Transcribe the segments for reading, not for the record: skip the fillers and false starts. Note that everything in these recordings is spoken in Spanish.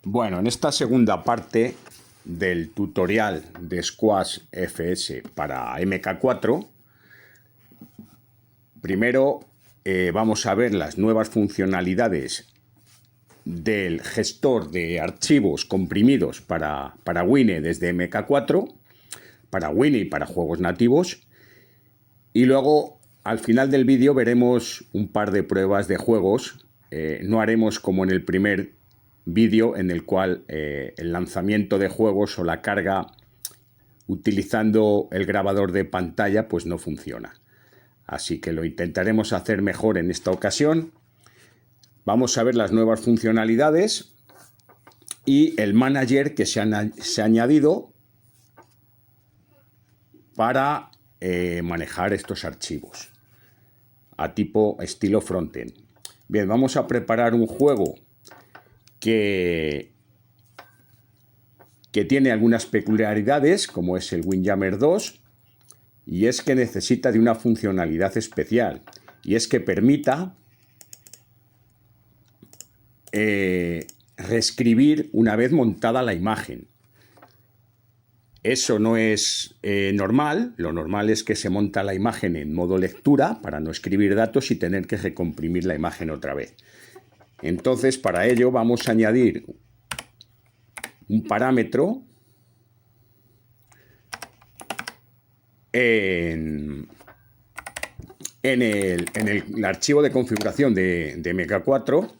Bueno, en esta segunda parte del tutorial de Squash FS para MK4, primero vamos a ver las nuevas funcionalidades del gestor de archivos comprimidos para Wine desde MK4, para Wine y para juegos nativos. Y luego, al final del vídeo, veremos un par de pruebas de juegos. No haremos como en el primer vídeo, en el cual el lanzamiento de juegos o la carga utilizando el grabador de pantalla pues no funciona. Así que lo intentaremos hacer mejor en esta ocasión. Vamos a ver las nuevas funcionalidades y el manager que se ha añadido para manejar estos archivos a tipo estilo frontend. Bien, vamos a preparar un juego que tiene algunas peculiaridades, como es el Windjammer 2, y es que necesita de una funcionalidad especial, y es que permita reescribir una vez montada la imagen. Eso no es normal. Lo normal es que se monta la imagen en modo lectura para no escribir datos y tener que recomprimir la imagen otra vez. Entonces, para ello vamos a añadir un parámetro en el archivo de configuración de MK4.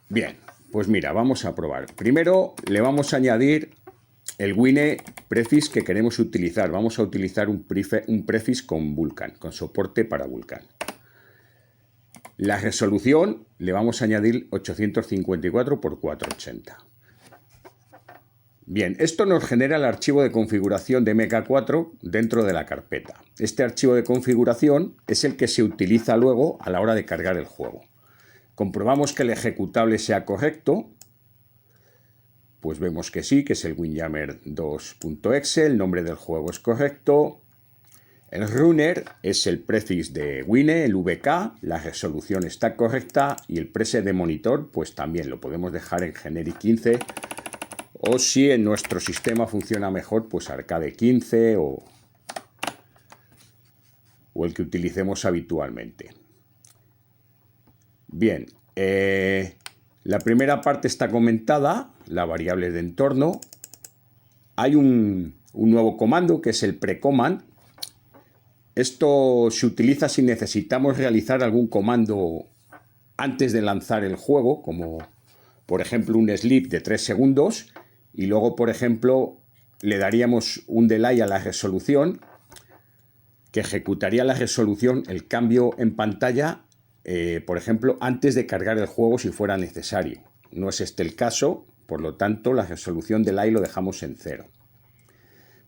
Bien, pues mira, vamos a probar. Primero le vamos a añadir el Wine prefix que queremos utilizar. Vamos a utilizar un prefix con Vulkan, con soporte para Vulkan. La resolución le vamos a añadir 854 x 480. Bien, esto nos genera el archivo de configuración de MK4 dentro de la carpeta. Este archivo de configuración es el que se utiliza luego a la hora de cargar el juego. Comprobamos que el ejecutable sea correcto. Pues vemos que sí, que es el Windjammer 2.exe, el nombre del juego es correcto. El runner es el prefix de Wine, el VK, la resolución está correcta y el preset de monitor pues también lo podemos dejar en Generic 15, o si en nuestro sistema funciona mejor pues Arcade 15 o el que utilicemos habitualmente. Bien, la primera parte está comentada, la variable de entorno. Hay un nuevo comando que es el precommand. Esto se utiliza si necesitamos realizar algún comando antes de lanzar el juego, como por ejemplo un sleep de 3 segundos, y luego por ejemplo le daríamos un delay a la resolución, que ejecutaría la resolución, el cambio en pantalla, por ejemplo, antes de cargar el juego si fuera necesario. No es este el caso, por lo tanto la resolución delay lo dejamos en 0.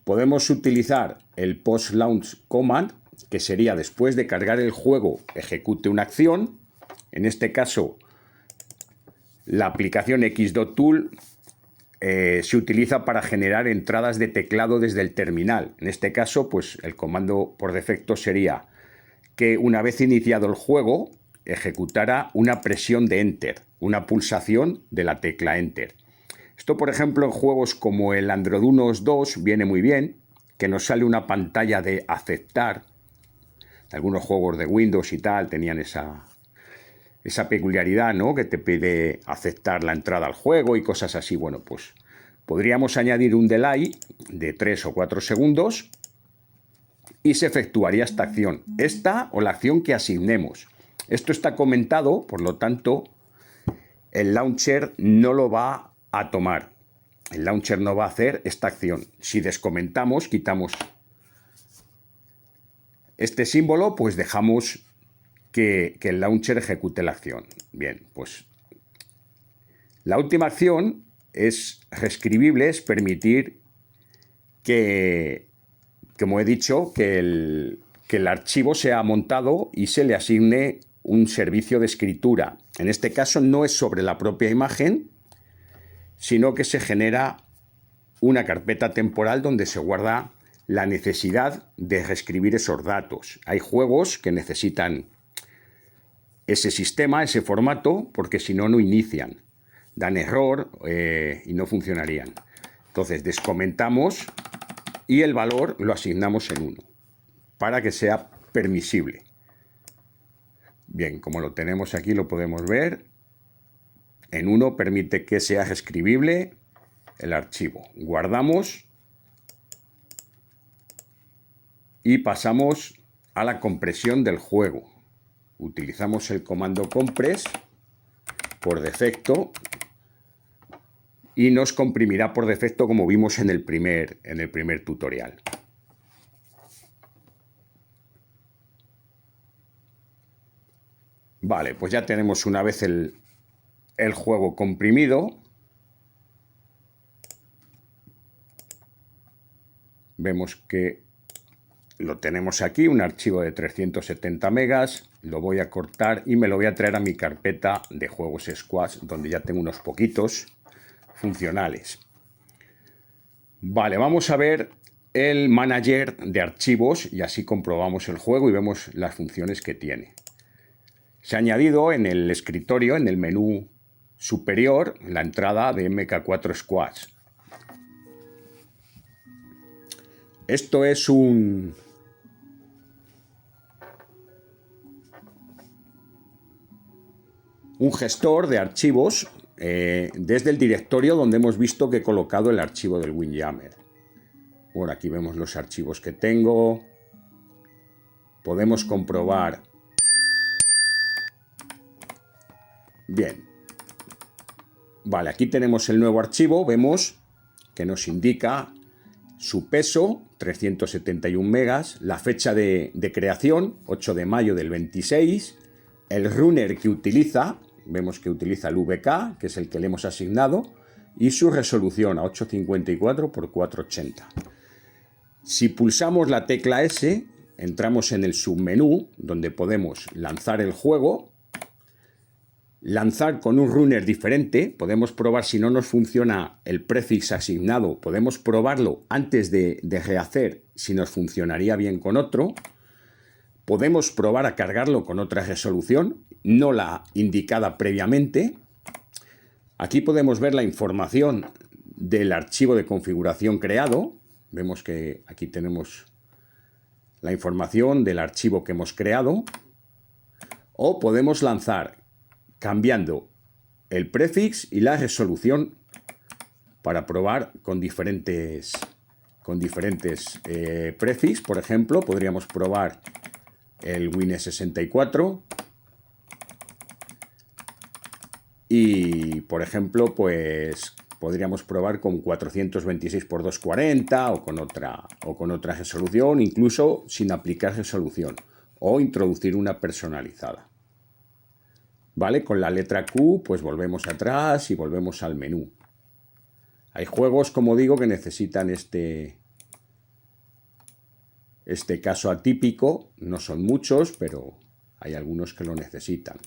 Podemos utilizar el post-launch command, que sería después de cargar el juego ejecute una acción. En este caso, la aplicación Xdot-Tool se utiliza para generar entradas de teclado desde el terminal. En este caso, pues el comando por defecto sería que una vez iniciado el juego, ejecutara una presión de Enter, una pulsación de la tecla Enter. Esto, por ejemplo, en juegos como el Androdunos 2 viene muy bien, que nos sale una pantalla de aceptar. Algunos juegos de Windows y tal tenían esa peculiaridad, ¿no? Que te pide aceptar la entrada al juego y cosas así. Bueno, pues podríamos añadir un delay de 3 o 4 segundos y se efectuaría esta acción. Esta o la acción que asignemos. Esto está comentado, por lo tanto, el launcher no lo va a tomar. El launcher no va a hacer esta acción. Si descomentamos, quitamos este símbolo, pues dejamos que el launcher ejecute la acción. Bien, pues la última acción es reescribible, es permitir que, como he dicho, que el archivo sea montado y se le asigne un servicio de escritura. En este caso no es sobre la propia imagen, sino que se genera una carpeta temporal donde se guarda la necesidad de reescribir esos datos. Hay juegos que necesitan ese sistema, ese formato, porque si no, no inician. Dan error y no funcionarían. Entonces descomentamos y el valor lo asignamos en 1 para que sea permisible. Bien, como lo tenemos aquí lo podemos ver. En 1 permite que sea reescribible el archivo. Guardamos y pasamos a la compresión del juego. Utilizamos el comando compress por defecto y nos comprimirá por defecto como vimos en el primer tutorial. Vale, pues ya tenemos una vez el juego comprimido. Vemos que lo tenemos aquí, un archivo de 370 megas. Lo voy a cortar y me lo voy a traer a mi carpeta de juegos Squash, donde ya tengo unos poquitos funcionales. Vale, vamos a ver el manager de archivos y así comprobamos el juego y vemos las funciones que tiene. Se ha añadido en el escritorio, en el menú superior, la entrada de MK4 Squash. Esto es un gestor de archivos desde el directorio donde hemos visto que he colocado el archivo del Windjammer. Bueno, aquí vemos los archivos que tengo. Podemos comprobar. Bien. Vale, aquí tenemos el nuevo archivo. Vemos que nos indica su peso, 371 megas, la fecha de creación, 8 de mayo del 26, el runner que utiliza, vemos que utiliza el VK, que es el que le hemos asignado, y su resolución a 854 x 480. Si pulsamos la tecla S, entramos en el submenú, donde podemos lanzar el juego, lanzar con un runner diferente. Podemos probar si no nos funciona el prefix asignado, podemos probarlo antes de rehacer si nos funcionaría bien con otro. Podemos probar a cargarlo con otra resolución, no la indicada previamente. Aquí podemos ver la información del archivo de configuración creado. Vemos que aquí tenemos la información del archivo que hemos creado. O podemos lanzar cambiando el prefix y la resolución para probar con diferentes prefix. Por ejemplo, podríamos probar el Win64 y, por ejemplo, pues podríamos probar con 426 x 240 o con otra resolución, incluso sin aplicar resolución, o introducir una personalizada. ¿Vale? Con la letra Q, pues volvemos atrás y volvemos al menú. Hay juegos, como digo, que necesitan este caso atípico. No son muchos, pero hay algunos que lo necesitan.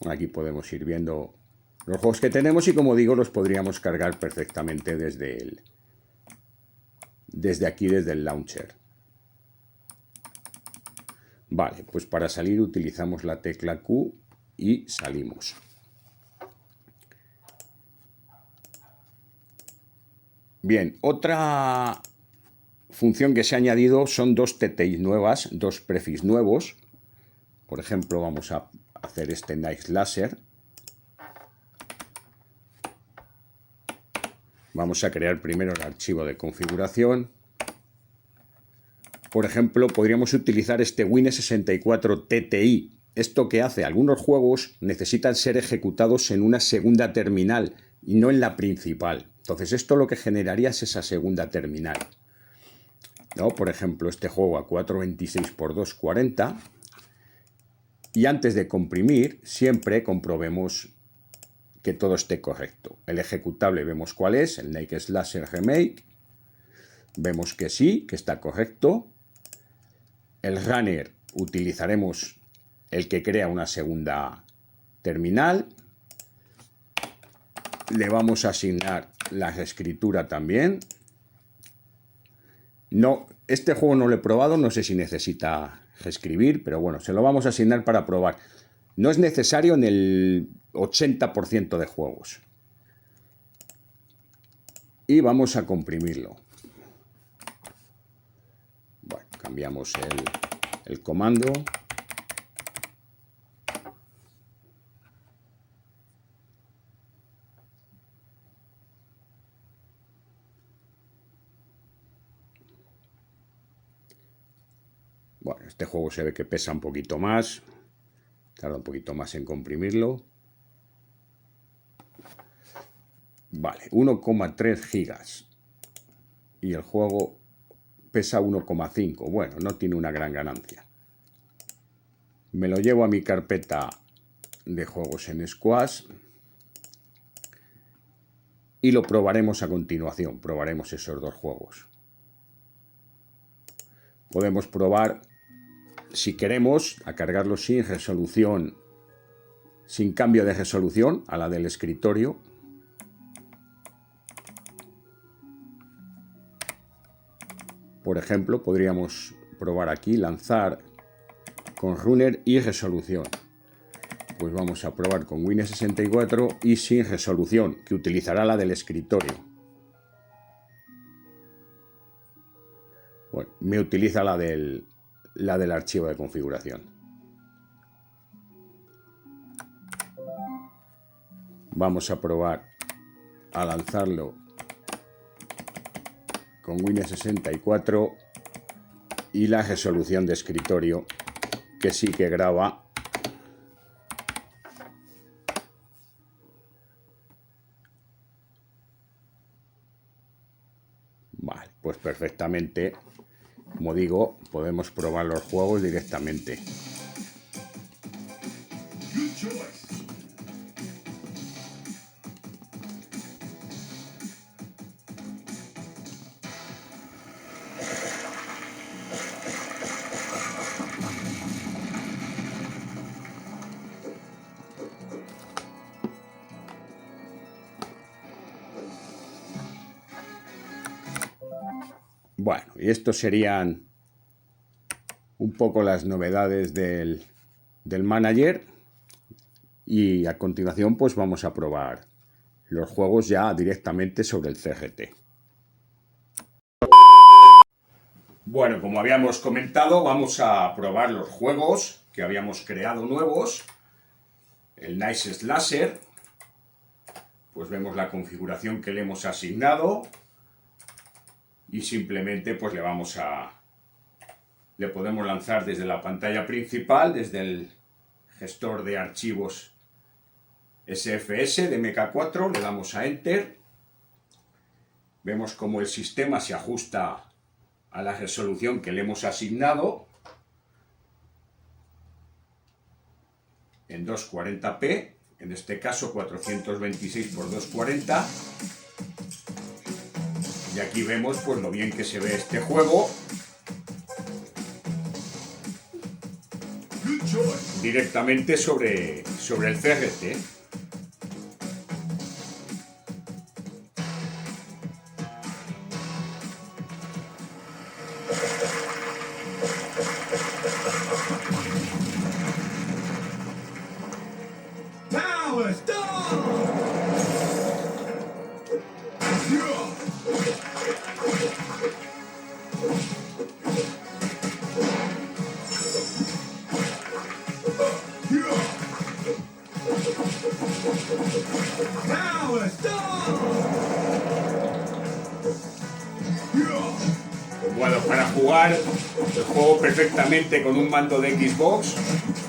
Bueno, aquí podemos ir viendo los juegos que tenemos y, como digo, los podríamos cargar perfectamente desde aquí, desde el launcher. Vale, pues para salir utilizamos la tecla Q y salimos. Bien, otra función que se ha añadido son dos TTI nuevas, dos prefix nuevos. Por ejemplo, vamos a hacer este Nice Laser. Vamos a crear primero el archivo de configuración. Por ejemplo, podríamos utilizar este Win64 TTI. ¿Esto qué hace? Algunos juegos necesitan ser ejecutados en una segunda terminal y no en la principal. Entonces, esto lo que generaría es esa segunda terminal, ¿no? Por ejemplo, este juego a 426 x 240. Y antes de comprimir, siempre comprobemos que todo esté correcto. El ejecutable vemos cuál es, el Naked Slasher Remake. Vemos que sí, que está correcto. El runner utilizaremos el que crea una segunda terminal. Le vamos a asignar la reescritura también. No, este juego no lo he probado, no sé si necesita reescribir, pero bueno, se lo vamos a asignar para probar. No es necesario en el 80% de juegos. Y vamos a comprimirlo. Bueno, cambiamos el comando. Bueno, este juego se ve que pesa un poquito más. Tarda un poquito más en comprimirlo. Vale, 1,3 gigas. Y el juego pesa 1,5. Bueno, no tiene una gran ganancia. Me lo llevo a mi carpeta de juegos en Squash. Y lo probaremos a continuación. Probaremos esos dos juegos. Podemos probar, si queremos, a cargarlo sin resolución, sin cambio de resolución a la del escritorio. Por ejemplo, podríamos probar aquí, lanzar con runner y resolución. Pues vamos a probar con Wine64 y sin resolución, que utilizará la del escritorio. Bueno, me utiliza la del archivo de configuración. Vamos a probar a lanzarlo con Wine64 y la resolución de escritorio, que sí que graba. Vale, pues perfectamente. Como digo, podemos probar los juegos directamente. Bueno, y estos serían un poco las novedades del manager, y a continuación pues vamos a probar los juegos ya directamente sobre el CGT. Bueno, como habíamos comentado, vamos a probar los juegos que habíamos creado nuevos. El Nice Slasher, pues vemos la configuración que le hemos asignado y simplemente pues le podemos lanzar desde la pantalla principal, desde el gestor de archivos SFS de MK4, le damos a Enter. Vemos cómo el sistema se ajusta a la resolución que le hemos asignado en 240p, en este caso 426 x 240. Y aquí vemos pues lo bien que se ve este juego directamente sobre el CRT. Bueno, para jugar el juego perfectamente con un mando de Xbox,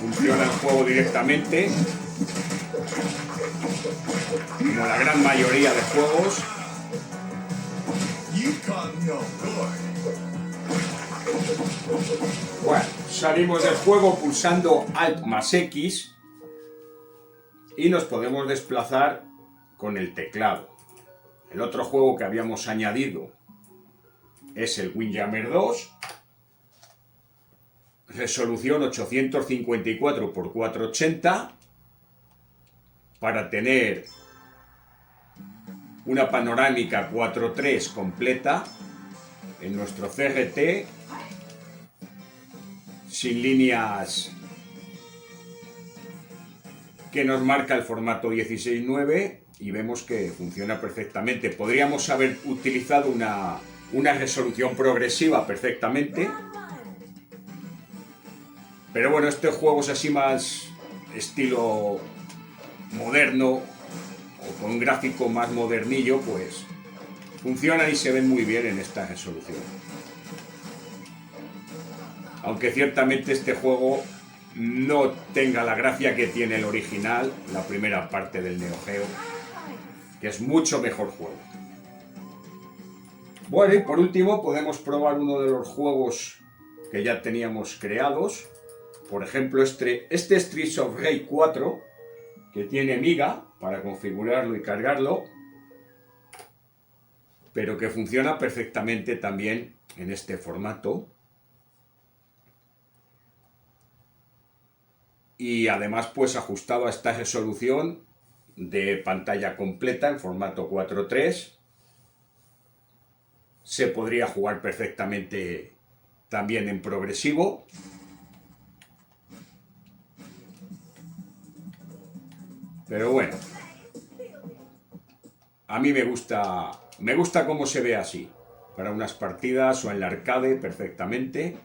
funciona el juego directamente, como la gran mayoría de juegos. Bueno, salimos del juego pulsando Alt más X y nos podemos desplazar con el teclado. El otro juego que habíamos añadido es el Windjammer 2, resolución 854 x 480, para tener una panorámica 4:3 completa en nuestro CRT, sin líneas que nos marca el formato 16:9 y vemos que funciona perfectamente. Podríamos haber utilizado una resolución progresiva perfectamente, pero bueno, estos juegos así más estilo moderno o con un gráfico más modernillo, pues funcionan y se ven muy bien en esta resolución. Aunque ciertamente este juego no tenga la gracia que tiene el original, la primera parte del Neo Geo, que es mucho mejor juego. Bueno, y por último podemos probar uno de los juegos que ya teníamos creados. Por ejemplo, este Streets of Rage 4, que tiene miga para configurarlo y cargarlo, pero que funciona perfectamente también en este formato. Y además pues ajustado a esta resolución de pantalla completa en formato 4:3, se podría jugar perfectamente también en progresivo. Pero bueno, a mí me gusta cómo se ve así, para unas partidas o en la arcade perfectamente.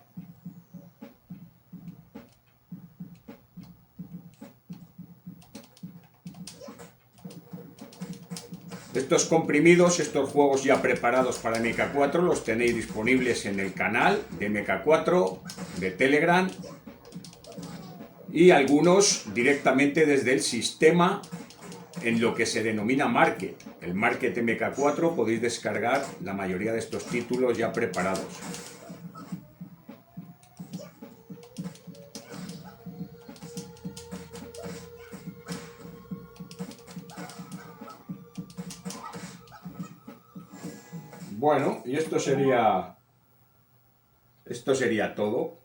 Estos comprimidos, estos juegos ya preparados para MK4, los tenéis disponibles en el canal de MK4 de Telegram y algunos directamente desde el sistema en lo que se denomina Market. El Market MK4 podéis descargar la mayoría de estos títulos ya preparados. Bueno, y esto sería todo.